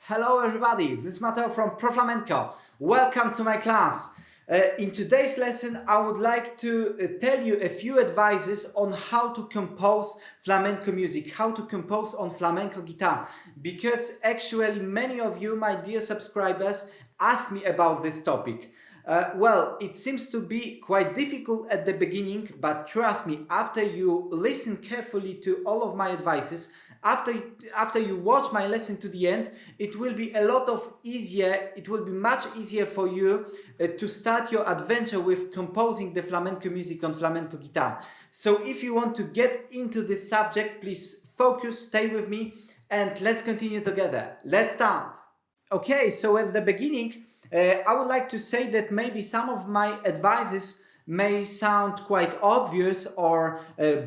Hello everybody, this is Matteo from Flamenco. Welcome to my class. In today's lesson I would like to tell you a few advices on how to compose flamenco music, how to compose on flamenco guitar, because actually many of you, my dear subscribers, ask me about this topic. Well, it seems to be quite difficult at the beginning, but trust me, after you listen carefully to all of my advices, after you watch my lesson to the end, it will be much easier for you to start your adventure with composing the flamenco music on flamenco guitar. So if you want to get into this subject, please focus, stay with me, and let's continue together. Let's start. Okay, so at the beginning, I would like to say that maybe some of my advices may sound quite obvious or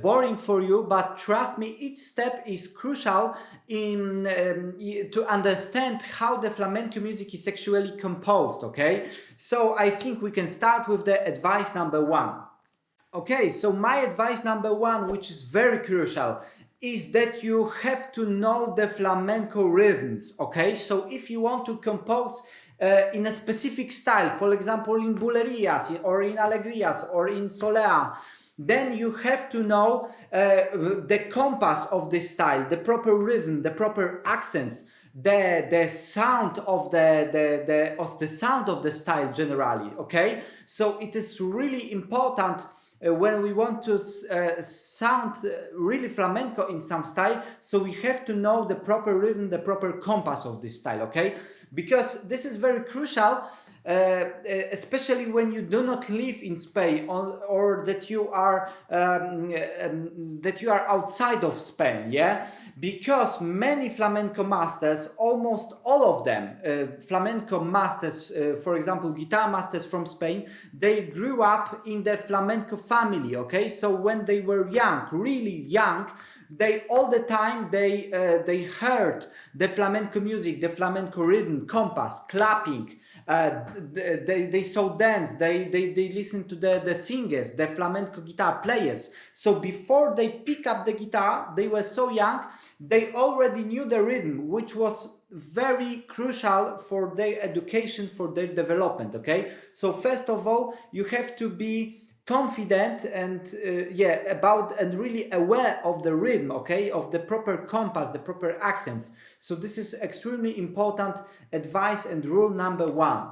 boring for you, but trust me, each step is crucial to understand how the flamenco music is actually composed, okay? So I think we can start with the advice number one. Okay, so my advice number one, which is very crucial, is that you have to know the flamenco rhythms, okay? So if you want to compose in a specific style, for example in bulerías or in alegrías or in soleá, then you have to know the compass of this style, the proper rhythm, the proper accents, the sound of the sound of the style generally, okay? So it is really important when we want to sound really flamenco in some style, so we have to know the proper rhythm, the proper compass of this style, okay? Because this is very crucial, especially when you do not live in Spain or that you are outside of Spain, yeah? Because many flamenco masters, almost all of them, flamenco masters, for example, guitar masters from Spain, they grew up in the flamenco family, okay? So when they were young, really young, they all the time they heard the flamenco music, the flamenco rhythm, compass, clapping. They saw dance. They listened to the singers, the flamenco guitar players. So before they pick up the guitar, they were so young. They already knew the rhythm, which was very crucial for their education, for their development. Okay. So first of all, you have to be confident and really aware of the rhythm, okay, of the proper compass, the proper accents. So this is extremely important advice and rule number one.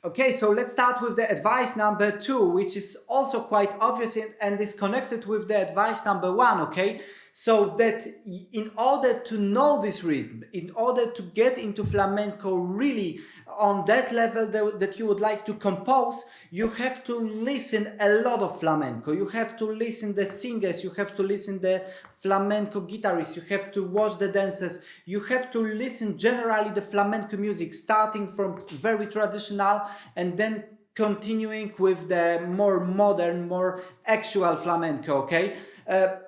Okay, so let's start with the advice number two, which is also quite obvious and is connected with the advice number one, okay? So that in order to know this rhythm, in order to get into flamenco really on that level that you would like to compose, you have to listen a lot of flamenco. You have to listen the singers, you have to listen the flamenco guitarists, you have to watch the dancers, you have to listen generally the flamenco music, starting from very traditional and then continuing with the more modern, more actual flamenco, okay?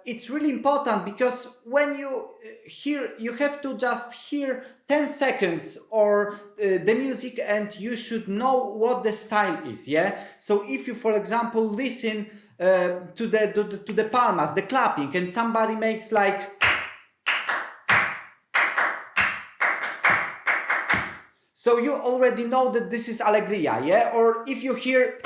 It's really important because when you hear, you have to just hear 10 seconds or the music and you should know what the style is, yeah? So if you, for example, listen to the palmas, the clapping, and somebody makes like, so you already know that this is alegría, yeah? Or if you hear,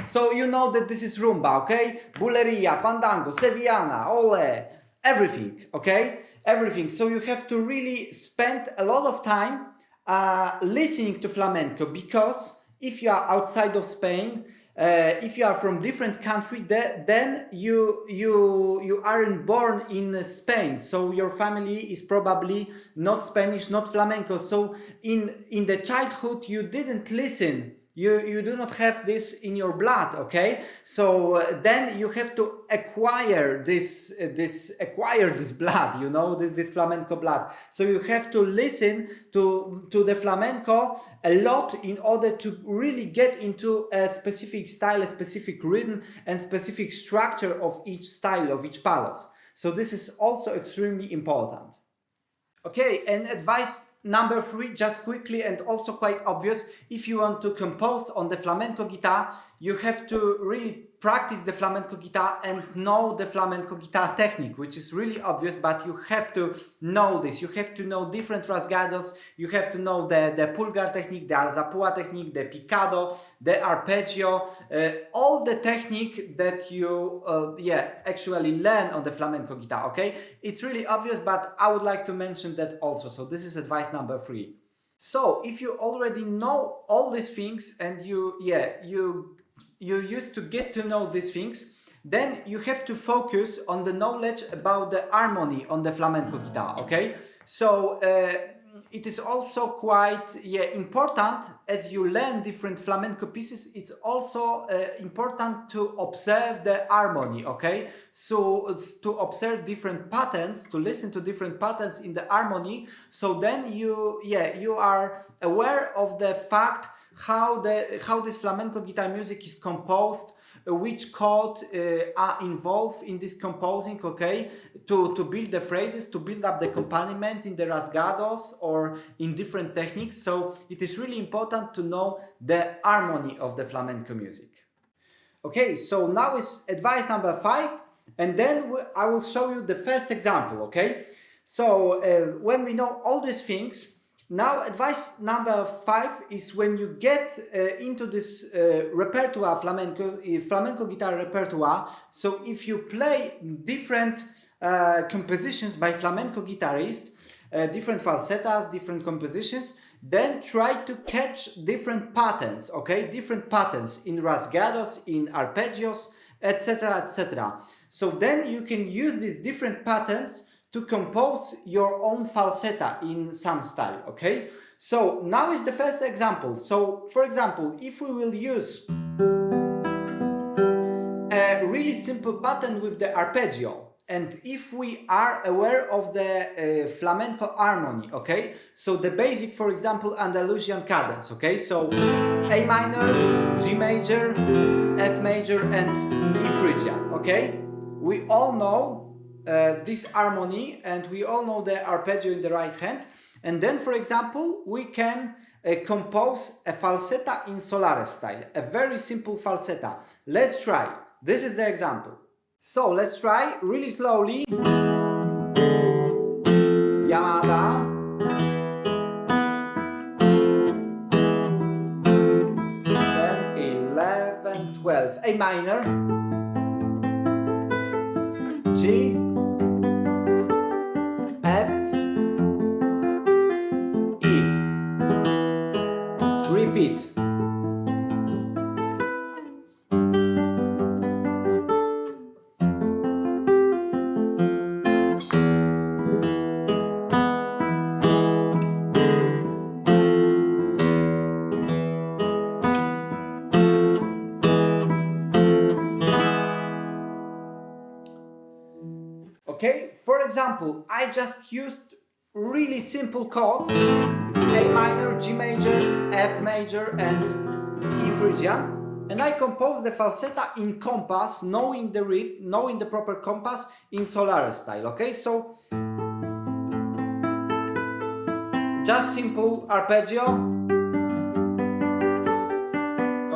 so you know that this is rumba, okay? Bulería, fandango, sevillana, ole, everything, okay? Everything. So you have to really spend a lot of time listening to flamenco, because if you are outside of Spain, if you are from different country, then you aren't born in Spain, so your family is probably not Spanish, not flamenco. So in the childhood you didn't listen. You do not have this in your blood, okay? So then you have to acquire this blood, you know, this flamenco blood. So you have to listen to the flamenco a lot in order to really get into a specific style, a specific rhythm, and specific structure of each style, of each palos. So this is also extremely important. Okay, and advice number three, just quickly and also quite obvious, if you want to compose on the flamenco guitar, you have to really practice the flamenco guitar and know the flamenco guitar technique, which is really obvious, but you have to know this. You have to know different rasgados, you have to know the pulgar technique, the alzapua technique, the picado, the arpeggio, all the technique that you actually learn on the flamenco guitar, okay? It's really obvious, but I would like to mention that also. So this is advice number 3. So if you already know all these things and you used to get to know these things, then you have to focus on the knowledge about the harmony on the flamenco guitar, okay? So it is also quite important as you learn different flamenco pieces. It's also important to observe the harmony, okay? So it's to observe different patterns, to listen to different patterns in the harmony. So then you are aware of the fact how this flamenco guitar music is composed, which chords are involved in this composing, okay, to build the phrases, to build up the accompaniment in the rasgados or in different techniques. So it is really important to know the harmony of the flamenco music. Okay, so now is advice number 5, and then I will show you the first example, okay? So when we know all these things, now advice number 5 is when you get into this repertoire, flamenco guitar repertoire. So if you play different compositions by flamenco guitarists, different falsetas, different compositions, then try to catch different patterns, okay? Different patterns in rasgados, in arpeggios, etc., etc. So then you can use these different patterns to compose your own falseta in some style, okay? So now is the first example. So for example, if we will use a really simple pattern with the arpeggio, and if we are aware of the flamenco harmony, okay? So the basic, for example, Andalusian cadence, okay? So A minor, G major, F major, and E Phrygian, okay? We all know this harmony, and we all know the arpeggio in the right hand. And then, for example, we can compose a falseta in Solares style, a very simple falseta. Let's try. This is the example. So let's try really slowly. Yamada. 10, 11, 12. A minor. G. F, E. Repeat. Okay, for example, I just used really simple chords, A minor, G major, F major, and E Phrygian, and I composed the falseta in compass, knowing the reed, knowing the proper compass in Solares style, okay? So, just simple arpeggio,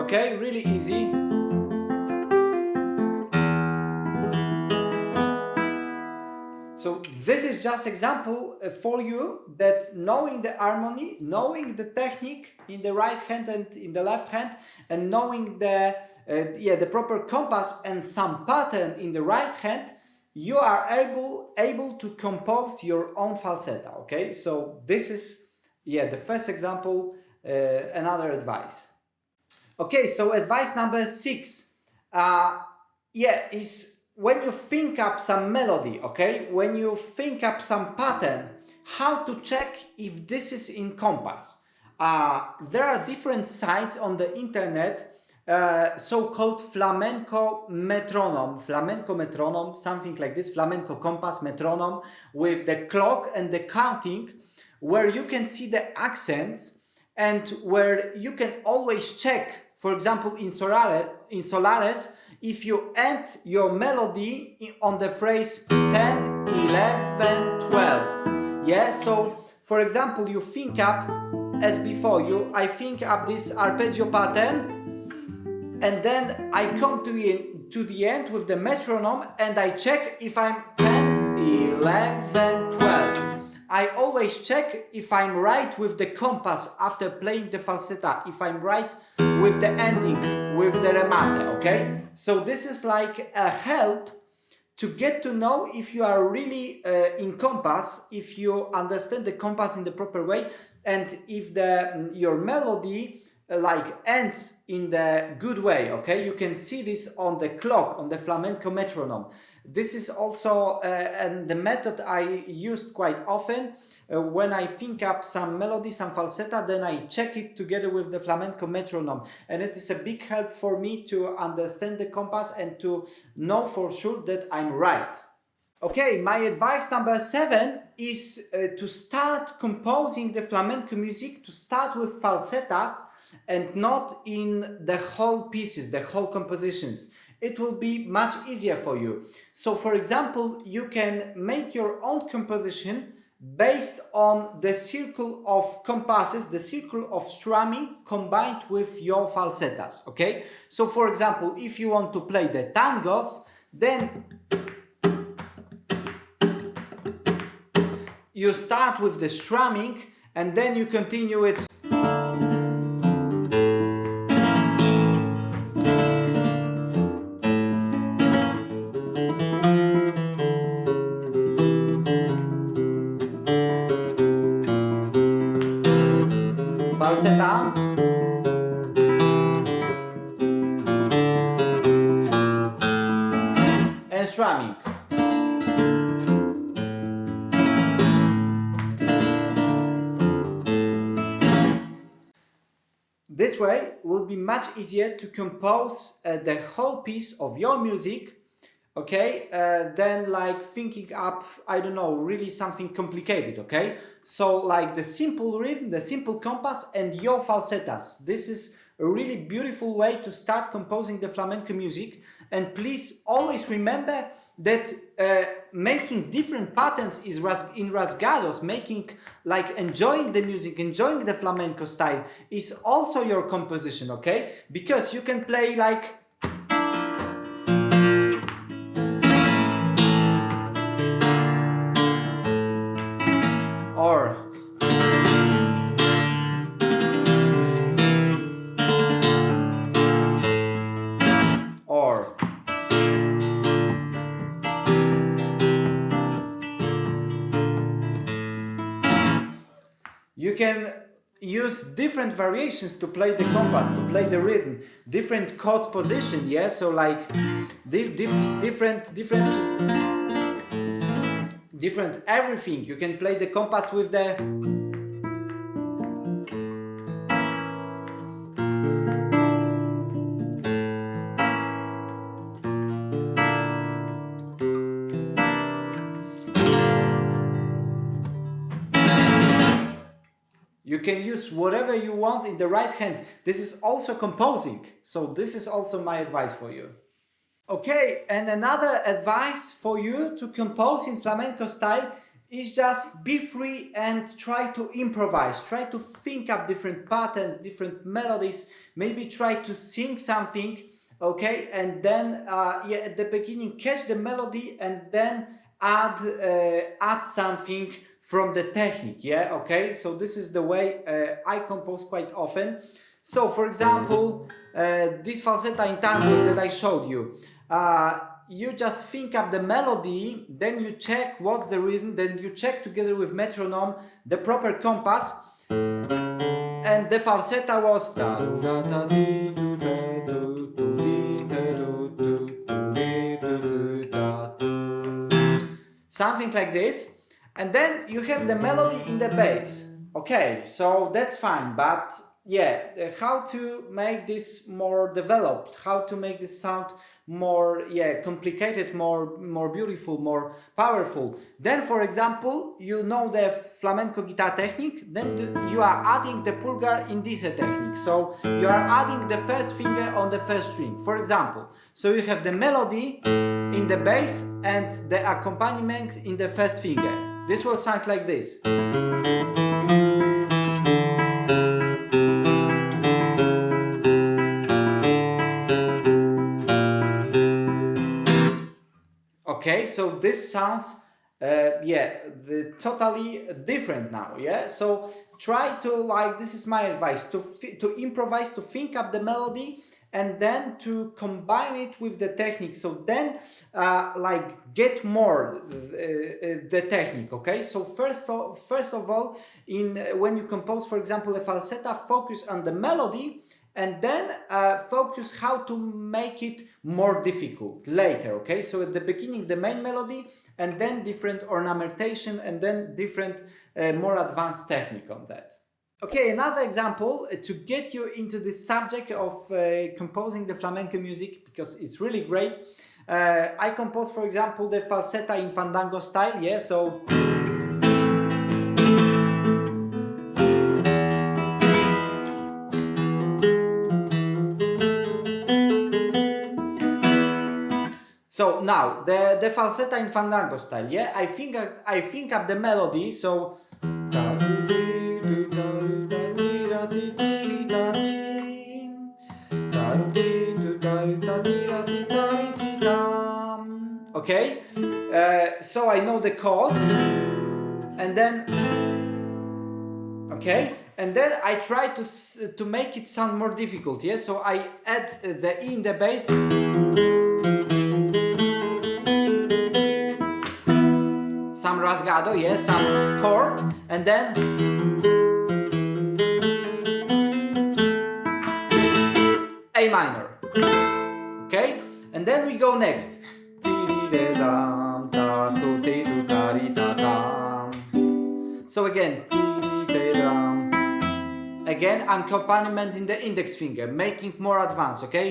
okay, really easy. So this is just example for you that knowing the harmony, knowing the technique in the right hand and in the left hand, and knowing the proper compass and some pattern in the right hand, you are able to compose your own falseta. Okay, so this is the first example. Another advice. Okay, so advice number 6 is when you think up some melody, okay, when you think up some pattern, how to check if this is in compass. There are different sites on the internet, so-called flamenco metronome, something like this, flamenco compass metronome, with the clock and the counting, where you can see the accents and where you can always check, for example, in Solares, if you end your melody on the phrase 10, 11, 12. Yeah, so for example, you think up, as before, I think up this arpeggio pattern, and then I come to to the end with the metronome and I check if I'm 10, 11, 12. I always check if I'm right with the compass after playing the falseta, if I'm right with the ending, with the remate, okay? So this is like a help to get to know if you are really in compass, if you understand the compass in the proper way, and if your melody like ends in the good way, okay? You can see this on the clock, on the flamenco metronome. This is also and the method I used quite often. When I think up some melody, some falseta, then I check it together with the flamenco metronome. And it is a big help for me to understand the compass and to know for sure that I'm right. Okay, my advice number 7 is to start composing the flamenco music, to start with falsetas and not in the whole pieces, the whole compositions. It will be much easier for you. So for example, you can make your own composition based on the circle of compasses, the circle of strumming combined with your falsetas, okay? So for example, if you want to play the tangos, then you start with the strumming and then you continue it. Falseta. And strumming. This way will be much easier to compose the whole piece of your music, okay, than like thinking up, I don't know, really something complicated, okay? So like the simple rhythm, the simple compass and your falsetas. This is a really beautiful way to start composing the flamenco music. And please always remember that making different patterns in rasgados, making like enjoying the music, enjoying the flamenco style is also your composition, okay? Because you can play like or you can use different variations to play the compass, to play the rhythm, different chords position, yeah? So like different everything. You can play the compass with the you can use whatever you want in the right hand. This is also composing. So this is also my advice for you. Okay, and another advice for you to compose in flamenco style is just be free and try to improvise. Try to think up different patterns, different melodies. Maybe try to sing something, okay? And then at the beginning catch the melody and then add something from the technique, yeah, okay? So this is the way I compose quite often. So for example, this falseta in tangos that I showed you, you just think up the melody, then you check what's the rhythm, then you check together with metronome the proper compass, and the falseta was something like this. And then you have the melody in the bass. Okay, so that's fine, but yeah, how to make this more developed, how to make this sound more complicated, more beautiful, more powerful. Then for example, you know the flamenco guitar technique, then you are adding the pulgar indice technique. So you are adding the first finger on the first string, for example. So you have the melody in the bass and the accompaniment in the first finger. This will sound like this. so this sounds totally different now. So try to, like, this is my advice, to improvise, to think up the melody and then to combine it with the technique, so then like get more the technique. Okay, so first of all, when you compose, for example, a falseta, focus on the melody and then focus how to make it more difficult later. Okay, so at the beginning the main melody and then different ornamentation and then different more advanced technique on that. Okay, another example to get you into the subject of composing the flamenco music, because it's really great. I compose, for example, the falseta in Fandango style, so now the falseta in Fandango style, I think up the melody, so okay, so I know the chords, and then I try to make it sound more difficult, so I add the E in the bass, some rasgado, some chord, and then A minor, okay, and then we go next. So again accompaniment in the index finger, making more advanced, okay,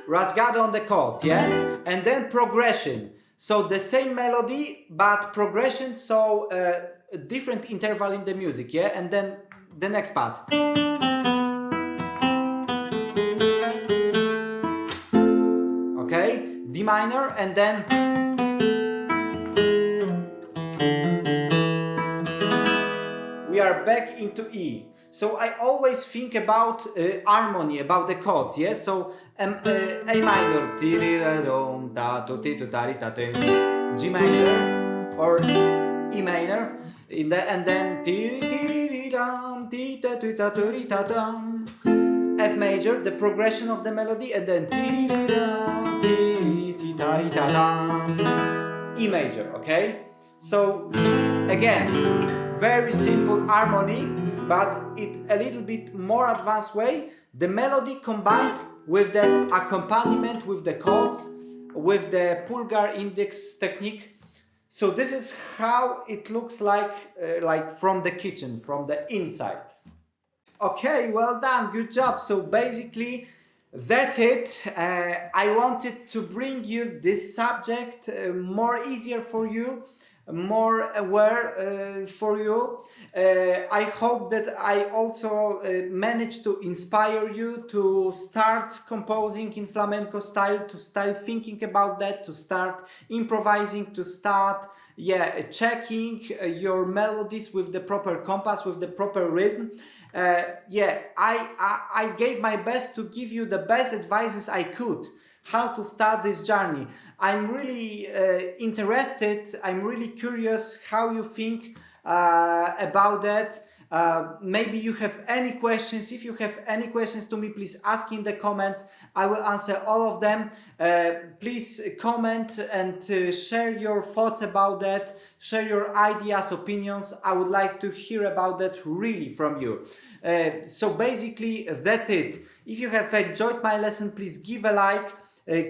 rasgado on the chords, and then progression, so the same melody but progression, so a different interval in the music, and then the next part. Okay, D minor, and then we are back into E. So I always think about harmony, about the chords, so A minor, G minor, or E minor, and then F major, the progression of the melody, and then E major, okay? So again, very simple harmony, but in a little bit more advanced way, the melody combined with the accompaniment, with the chords, with the pulgar index technique. So this is how it looks like from the kitchen, from the inside. Okay, well done, good job. So basically that's it. I wanted to bring you this subject more easier for you, more aware for you. I hope that I also managed to inspire you to start composing in flamenco style, to start thinking about that, to start improvising, to start checking your melodies with the proper compass, with the proper rhythm. I gave my best to give you the best advices I could how to start this journey. I'm really interested, I'm really curious how you think about that. Maybe you have any questions. If you have any questions to me, please ask in the comment. I will answer all of them. Please comment and share your thoughts about that. Share your ideas, opinions. I would like to hear about that really from you. So basically that's it. If you have enjoyed my lesson, please give a like,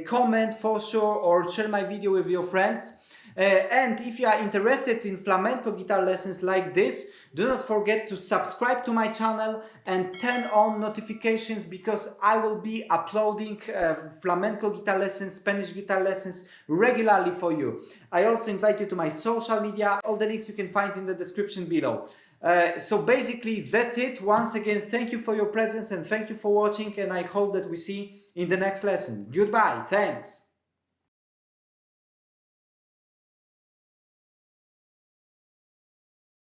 comment for sure, or share my video with your friends. And if you are interested in flamenco guitar lessons like this, do not forget to subscribe to my channel and turn on notifications, because I will be uploading flamenco guitar lessons, Spanish guitar lessons regularly for you. I also invite you to my social media. All the links you can find in the description below. So basically that's it. Once again, thank you for your presence and thank you for watching, and I hope that we see in the next lesson. Goodbye, thanks.